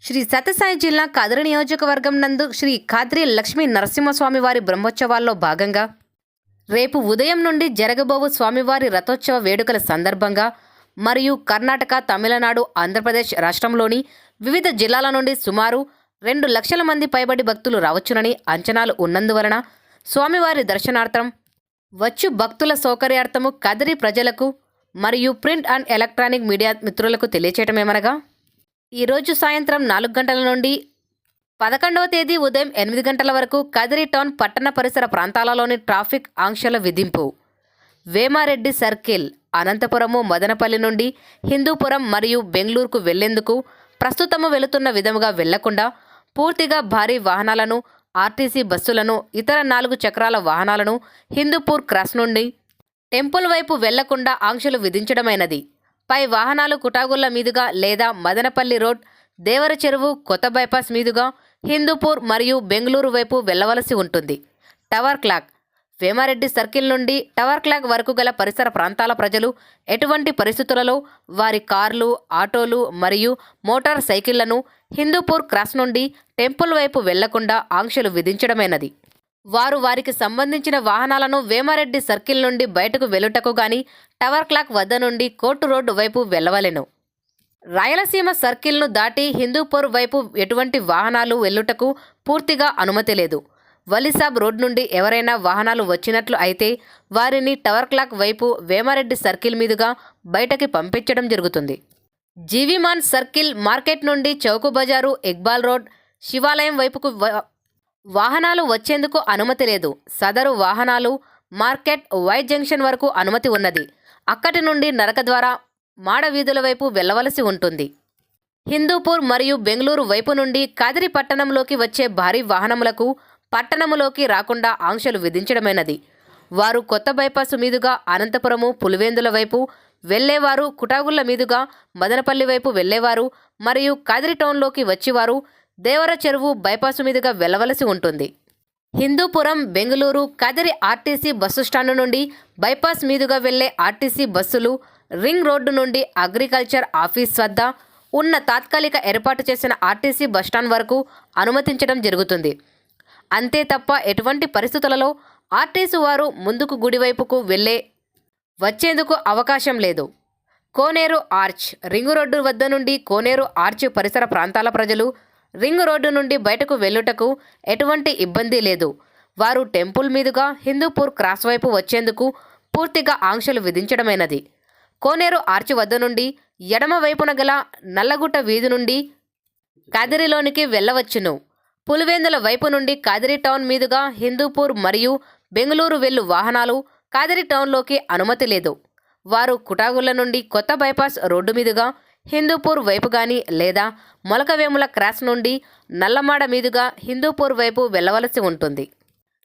శ్రీ సత్యసాయి జిల్లా కదిరి నియోజకవర్గం నందు శ్రీ ఖాద్రి లక్ష్మీ నరసింహస్వామి వారి బ్రహ్మోత్సవాల్లో భాగంగా రేపు ఉదయం నుండి జరగబోవు స్వామివారి రథోత్సవ వేడుకల సందర్భంగా మరియు కర్ణాటక, తమిళనాడు, ఆంధ్రప్రదేశ్ రాష్ట్రంలోని వివిధ జిల్లాల నుండి సుమారు 2 లక్షల మంది పైబడి భక్తులు రావచ్చునని అంచనాలు ఉన్నందువలన స్వామివారి దర్శనార్థం వచ్చు భక్తుల సౌకర్యార్థము కదిరి ప్రజలకు మరియు ప్రింట్ అండ్ ఎలక్ట్రానిక్ మీడియా మిత్రులకు తెలియచేయటమేమనగా, ఈరోజు సాయంత్రం 4 గంటల నుండి 11వ తేదీ ఉదయం 8 గంటల వరకు కదిరి టౌన్ పట్టణ పరిసర ప్రాంతాలలోని ట్రాఫిక్ ఆంక్షల విధింపు. వేమారెడ్డి సర్కిల్, అనంతపురము, మదనపల్లి నుండి హిందూపురం మరియు బెంగళూరుకు వెళ్లేందుకు ప్రస్తుతము వెళుతున్న విధముగా వెళ్లకుండా పూర్తిగా భారీ వాహనాలను, ఆర్టీసీ బస్సులను, ఇతర 4 చక్రాల వాహనాలను హిందూపూర్ క్రాస్ నుండి టెంపుల్ వైపు వెళ్లకుండా ఆంక్షలు విధించడమైనది. పై వాహనాలు కుటాగుళ్ల మీదుగా లేదా మదనపల్లి రోడ్, దేవర చెరువు, కొత్త బైపాస్ మీదుగా హిందూపూర్ మరియు బెంగళూరు వైపు వెళ్లవలసి ఉంటుంది. టవర్ క్లాక్, వేమారెడ్డి సర్కిల్ నుండి టవర్ క్లాక్ వరకు గల పరిసర ప్రాంతాల ప్రజలు ఎటువంటి పరిస్థితులలో వారి కార్లు, ఆటోలు మరియు మోటార్ సైకిళ్లను హిందూపూర్ క్రాస్ నుండి టెంపుల్ వైపు వెళ్లకుండా ఆంక్షలు విధించడమైనది. వారు వారికి సంబంధించిన వాహనాలను వేమారెడ్డి సర్కిల్ నుండి బయటకు వెళ్లుటకు గాని టవర్ క్లాక్ వద్ద నుండి కోర్టు రోడ్డు వైపు వెళ్లవలెను. రాయలసీమ సర్కిల్ను దాటి హిందూపూర్ వైపు ఎటువంటి వాహనాలు వెళ్లుటకు పూర్తిగా అనుమతి లేదు. వలిసాబ్ రోడ్ నుండి ఎవరైనా వాహనాలు వచ్చినట్లు అయితే వారిని టవర్ క్లాక్ వైపు వేమారెడ్డి సర్కిల్ మీదుగా బయటకి పంపించడం జరుగుతుంది. జీవిమాన్ సర్కిల్, మార్కెట్ నుండి చౌకు బజారు, ఇక్బాల్ రోడ్, శివాలయం వైపుకు వాహనాలు వచ్చేందుకు అనుమతి లేదు. సదరు వాహనాలు మార్కెట్, వైట్ జంక్షన్ వరకు అనుమతి ఉన్నది. అక్కడి నుండి నరక ద్వారా మాడ వీధుల వైపు వెళ్లవలసి ఉంటుంది. హిందూపూర్ మరియు బెంగళూరు వైపు నుండి కదిరి పట్టణంలోకి వచ్చే భారీ వాహనములకు పట్టణములోకి రాకుండా ఆంక్షలు విధించడమైనది. వారు కొత్త బైపాసు మీదుగా అనంతపురము, పులివెందుల వైపు వెళ్లేవారు, కుటాగుళ్ల మీదుగా మదనపల్లి వైపు వెళ్లేవారు మరియు కదిరి టౌన్లోకి వచ్చివారు దేవర చెరువు బైపాసు మీదుగా వెళ్లవలసి ఉంటుంది. Hindupuram, Bengaluru, Kadiri RTC bus stand నుండి బైపాస్ మీదుగా వెళ్లే ఆర్టీసీ బస్సులు రింగ్ రోడ్డు నుండి అగ్రికల్చర్ ఆఫీస్ వద్ద ఉన్న తాత్కాలిక ఏర్పాటు చేసిన ఆర్టీసీ బస్టాండ్ వరకు అనుమతించడం జరుగుతుంది. అంతే తప్ప ఎటువంటి పరిస్థితులలో ఆర్టీసీ వారు ముందుకు గుడివైపుకు వచ్చేందుకు అవకాశం లేదు. కోనేరు ఆర్చ్, రింగు రోడ్డు వద్ద నుండి కోనేరు ఆర్చ్ పరిసర ప్రాంతాల ప్రజలు రింగ్ రోడ్డు నుండి బయటకు వెళ్లుటకు ఎటువంటి ఇబ్బంది లేదు. వారు టెంపుల్ మీదుగా హిందూపూర్ క్రాస్ వైపు వచ్చేందుకు పూర్తిగా ఆంక్షలు విధించడమైనది. కోనేరు ఆర్చ్ వద్ద నుండి ఎడమ వైపున గల నల్లగుట్ట వీధి నుండి కదిరిలోనికి వెళ్లవచ్చును. పులివెందుల వైపు నుండి కదిరి టౌన్ మీదుగా హిందూపూర్ మరియు బెంగళూరు వెళ్ళు వాహనాలు కదిరి టౌన్లోకి అనుమతి లేదు. వారు కుటాగుళ్ల నుండి కొత్త బైపాస్ రోడ్డు మీదుగా హిందూపూర్ వైపు గాని లేదా మొలకవేముల క్రాస్ నుండి నల్లమాడ మీదుగా హిందూపూర్ వైపు వెళ్లవలసి ఉంటుంది.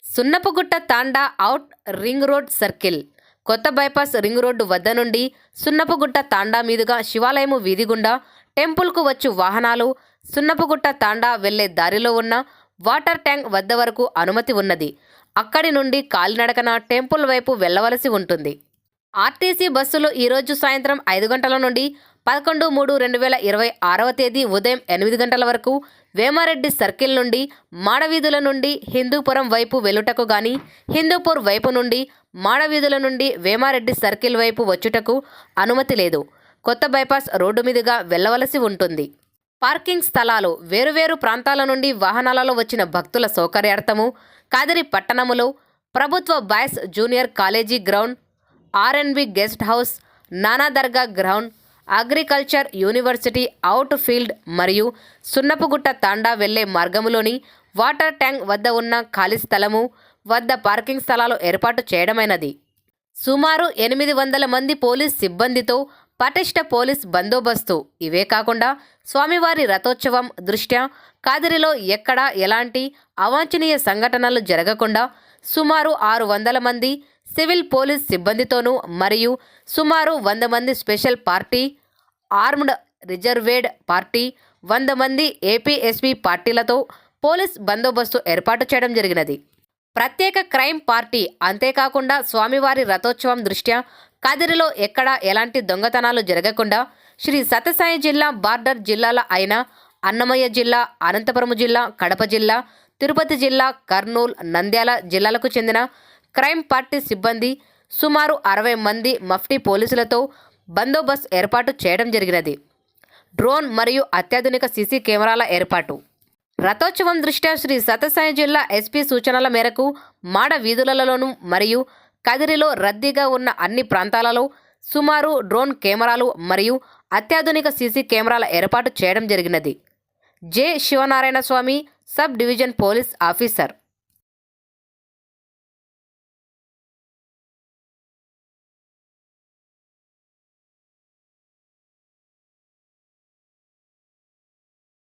సున్నపుగుట్ట తాండా అవుట్ రింగ్ రోడ్ సర్కిల్, కొత్త బైపాస్ రింగ్ రోడ్డు వద్ద నుండి సున్నపుగుట్ట తాండా మీదుగా శివాలయము వీధి గుండా టెంపుల్కు వచ్చు వాహనాలు సున్నపుగుట్ట తాండా వెళ్లే దారిలో ఉన్న వాటర్ ట్యాంక్ వద్ద వరకు అనుమతి ఉన్నది. అక్కడి నుండి కాలినడకన టెంపుల్ వైపు వెళ్లవలసి ఉంటుంది. ఆర్టీసీ బస్సులు ఈరోజు సాయంత్రం 5 గంటల నుండి 11/3/2026 తేదీ ఉదయం 8 గంటల వరకు వేమారెడ్డి సర్కిల్ నుండి మాడవీధుల నుండి హిందూపురం వైపు వెళ్లుటకు గాని హిందూపూర్ వైపు నుండి మాడవీధుల నుండి వేమారెడ్డి సర్కిల్ వైపు వచ్చుటకు అనుమతి లేదు. కొత్త బైపాస్ రోడ్డు మీదుగా వెళ్లవలసి ఉంటుంది. పార్కింగ్ స్థలాలు, వేరువేరు ప్రాంతాల నుండి వాహనాలలో వచ్చిన భక్తుల సౌకర్యార్థము కదిరి పట్టణములో ప్రభుత్వ boys junior college ground, RNB guest house, Nana Dargah ground, agriculture university out field మరియు సున్నపుగుట్ట తాండా వెళ్లే మార్గములోని వాటర్ ట్యాంక్ వద్ద ఉన్న ఖాళీ స్థలము వద్ద పార్కింగ్ స్థలాలు ఏర్పాటు చేయడమైనది. సుమారు 800 మంది పోలీస్ సిబ్బందితో పటిష్ట పోలీస్ బందోబస్తు. ఇవే కాకుండా స్వామివారి రథోత్సవం దృష్ట్యా కదిరిలో ఎక్కడా ఎలాంటి అవాంఛనీయ సంఘటనలు జరగకుండా సుమారు 600 మంది సివిల్ పోలీస్ సిబ్బందితోనూ మరియు సుమారు 100 మంది special party, armed reserved party, 100 మంది ఏపీఎస్పీ పార్టీలతో పోలీస్ బందోబస్తు ఏర్పాటు చేయడం జరిగినది. ప్రత్యేక క్రైమ్ పార్టీ. అంతేకాకుండా స్వామివారి రథోత్సవం దృష్ట్యా కదిరిలో ఎక్కడా ఎలాంటి దొంగతనాలు జరగకుండా శ్రీ సత్యసాయి జిల్లా బార్డర్ జిల్లాల అయిన అన్నమయ్య జిల్లా, అనంతపురం జిల్లా, కడప జిల్లా, తిరుపతి జిల్లా, కర్నూలు, నంద్యాల జిల్లాలకు చెందిన క్రైమ్ పార్టీ సిబ్బంది సుమారు 60 మంది మఫ్టీ పోలీసులతో బందోబస్తు ఏర్పాటు చేయడం జరిగినది. డ్రోన్ మరియు అత్యాధునిక సీసీ కెమెరాల ఏర్పాటు. రథోత్సవం దృష్ట్యా శ్రీ సత్యసాయి జిల్లా ఎస్పీ సూచనల మేరకు మాడ వీధులలోనూ మరియు కదిరిలో రద్దీగా ఉన్న అన్ని ప్రాంతాలలో సుమారు డ్రోన్ కెమెరాలు మరియు అత్యాధునిక సీసీ కెమెరాల ఏర్పాటు చేయడం జరిగినది. జె. శివనారాయణ స్వామి, సబ్ డివిజన్ పోలీస్ ఆఫీసర్.